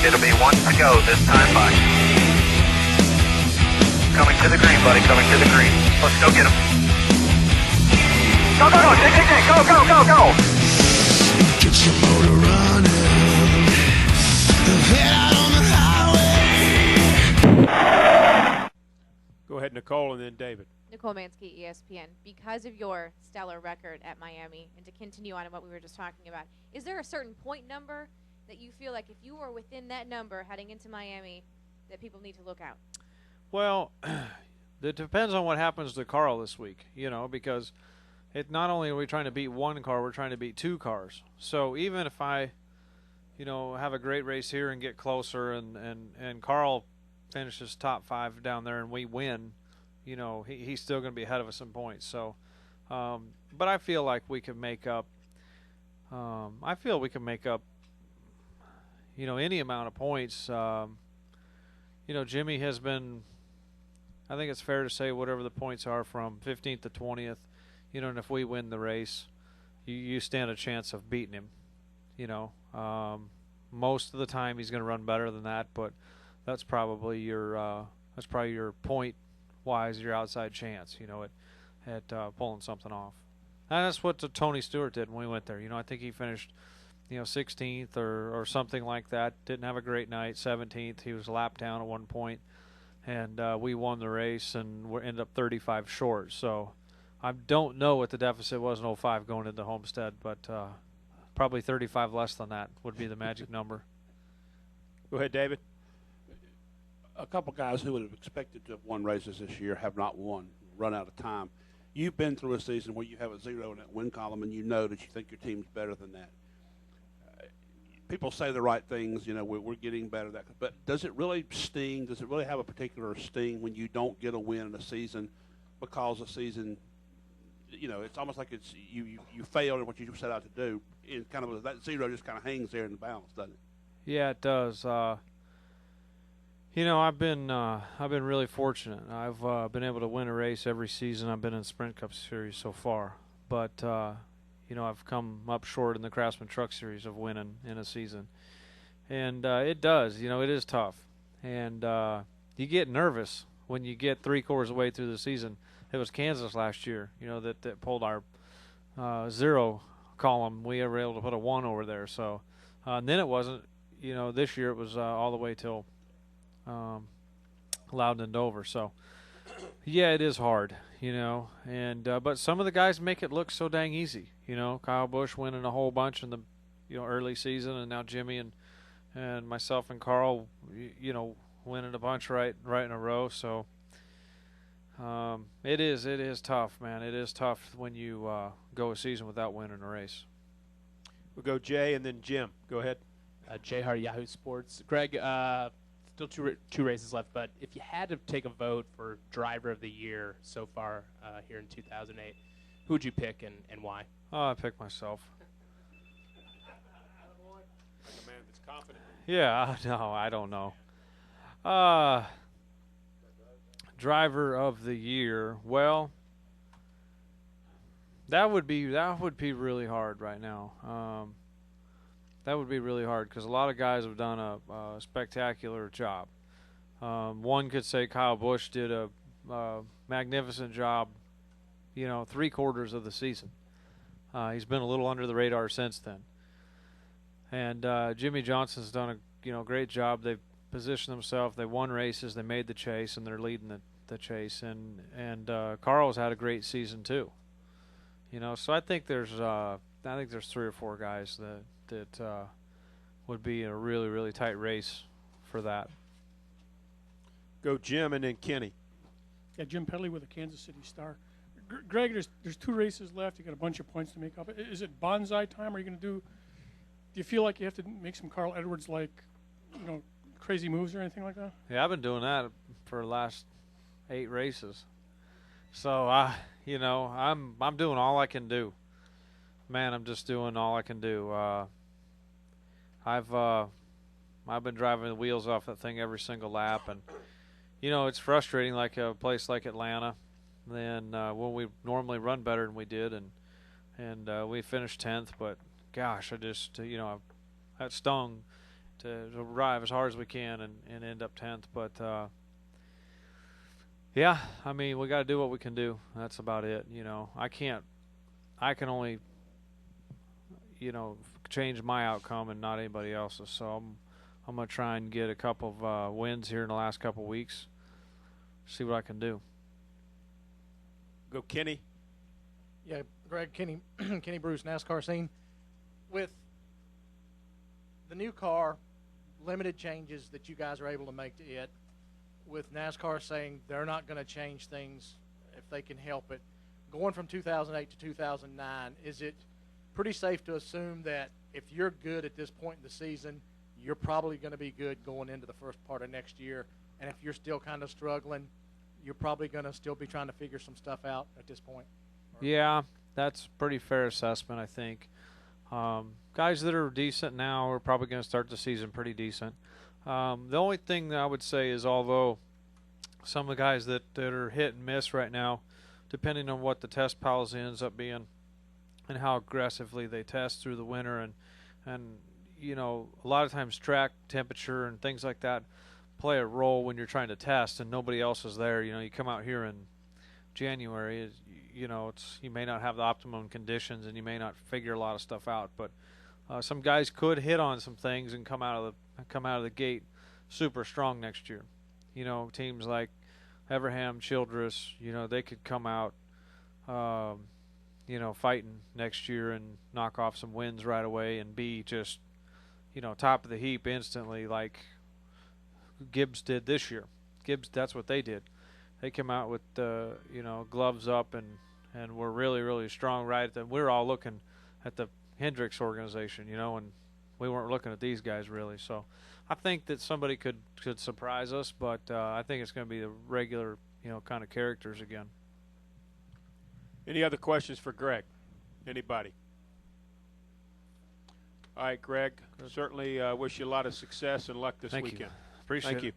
It'll be one to go this time by. Coming to the green, buddy, coming to the green. Let's go get him. Go, go, go, go, go, go, go. Get your motor running. Head out on the highway. Go ahead, Nicole, and then David. Nicole Mansky, ESPN. Because of your stellar record at Miami, and to continue on what we were just talking about, is there a certain point number that you feel like if you were within that number heading into Miami that people need to look out? Well, it depends on what happens to Carl this week, because not only are we trying to beat one car, we're trying to beat two cars. So even if I, have a great race here and get closer and Carl finishes top 5 down there and we win, he's still going to be ahead of us in points. So, but I feel like we can make up. Any amount of points. Jimmy has been. I think it's fair to say whatever the points are from 15th to 20th. And if we win the race, you stand a chance of beating him. Most of the time he's going to run better than that, but that's probably your point. Wise your outside chance, at pulling something off. And that's what Tony Stewart did when we went there. I think he finished, 16th or something like that. Didn't have a great night. 17th. He was lapped down at one point, and we won the race and we ended up 35 short. So I don't know what the deficit was in 05 going into Homestead, but probably 35 less than that would be the magic number. Go ahead, David. A couple guys who would have expected to have won races this year have not won, run out of time. You've been through a season where you have a 0 in that win column, and you know that you think your team's better than that. People say the right things, we're getting better. But does it really sting? Does it really have a particular sting when you don't get a win in a season because a season, it's almost like it's you failed at what you set out to do. And kind of that 0 just kind of hangs there in the balance, doesn't it? Yeah, it does. I've been really fortunate. I've been able to win a race every season I've been in Sprint Cup Series so far. But, I've come up short in the Craftsman Truck Series of winning in a season. And it does. It is tough. And you get nervous when you get 3/4 of the way through the season. It was Kansas last year, that pulled our 0 column. We were able to put a 1 over there. So and then it wasn't, this year it was all the way till Loudon and Dover. So, yeah, it is hard, and but some of the guys make it look so dang easy. Kyle Busch winning a whole bunch in the early season, and now Jimmy and myself and Carl, winning a bunch right in a row. So it is tough, man. It is tough when you go a season without winning a race. We'll go Jay and then Jim. Go ahead. Jay Hart, Yahoo Sports. Greg, still two races left, but if you had to take a vote for driver of the year so far here in 2008, who would you pick and why? Oh, I pick myself. Like a man that's confident. Yeah, no, I don't know. Driver of the year. Well, that would be really hard right now. That would be really hard because a lot of guys have done a spectacular job. One could say Kyle Busch did a magnificent job, 3/4 of the season. He's been a little under the radar since then. And Jimmy Johnson's done a great job. They've positioned themselves. They won races. They made the chase, and they're leading the chase. And Carl's had a great season too. So I think there's 3 or 4 guys that would be a really, really tight race for that. Go Jim and then Kenny. Yeah, Jim Pedley with the Kansas City Star. Greg, there's 2 races left. You got a bunch of points to make up. Is it bonsai time? Are you going to do you feel like you have to make some Carl Edwards like, crazy moves or anything like that? Yeah, I've been doing that for the last 8 races. So I'm doing all I can do. Man, I'm just doing all I can do. I've been driving the wheels off that thing every single lap, and it's frustrating. Like a place like Atlanta, then when we normally run better than we did, and we finished 10th. But gosh, I just that stung, to drive as hard as we can and end up 10th. But yeah, I mean, we got to do what we can do. That's about it. You know, I can only, you know, change my outcome and not anybody else's. So I'm gonna try and get a couple of wins here in the last couple of weeks. See what I can do. Go Kenny. Yeah, Greg, Kenny, Kenny Bruce, NASCAR scene. With the new car, limited changes that you guys are able to make to it, with NASCAR saying they're not going to change things if they can help it, going from 2008 to 2009, is it pretty safe to assume that if you're good at this point in the season, you're probably going to be good going into the first part of next year, and if you're still kind of struggling, you're probably going to still be trying to figure some stuff out at this point? Yeah, that's a pretty fair assessment, I think. Guys that are decent now are probably going to start the season pretty decent. The only thing that I would say is, although some of the guys that are hit and miss right now, depending on what the test policy ends up being and how aggressively they test through the winter, and you know, a lot of times track temperature and things like that play a role when you're trying to test and nobody else is there. You know, you come out here in January, you know, you may not have the optimum conditions and you may not figure a lot of stuff out, but some guys could hit on some things and come out of the gate super strong next year. You know, teams like Everham, Childress, you know, they could come out, you know, fighting next year and knock off some wins right away and be just, you know, top of the heap instantly, like Gibbs did this year. Gibbs, that's what they did. They came out with, you know, gloves up and were really, really strong right at them. We were all looking at the Hendricks organization, you know, and we weren't looking at these guys really. So I think that somebody could surprise us, but I think it's going to be the regular, you know, kind of characters again. Any other questions for Greg? Anybody? All right, Greg. Certainly wish you a lot of success and luck this Thank you. weekend. Appreciate Thank it. you.